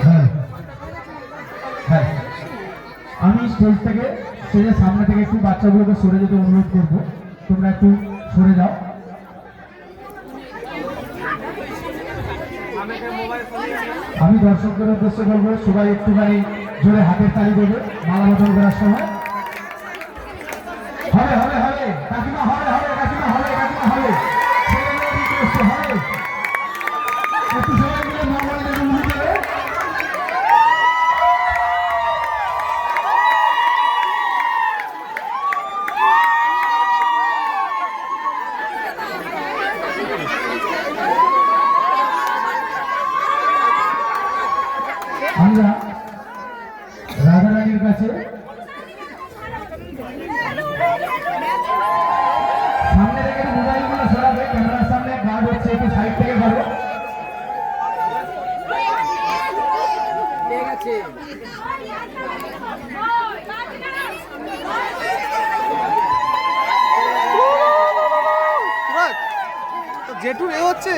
হ্যাঁ হ্যাঁ, আমি স্টেজের সামনে থেকে একটু বাচ্চাগুলোকে সরে যেতে অনুরোধ করবো। তোমরা একটু সরে যাও। আমি দর্শকদের উদ্দেশ্যে বলবো সবাই একটুখানি জোরে হাতের তালি দেবে মালা বদল করার সময়। হবে হবে হবে কাকিমা, হবে হবে কাকিমা, হবে কাকিমা, হবে হবে। একটু সবাই মিলে নর্মালি দেবে। আমরা রাধারানীর কাছে সামনে থেকে মোবাইলগুলো সরাবে, ক্যামেরার সামনে গার্ড হচ্ছে, একটু সাইড থেকে করো। জেঠু এ হচ্ছে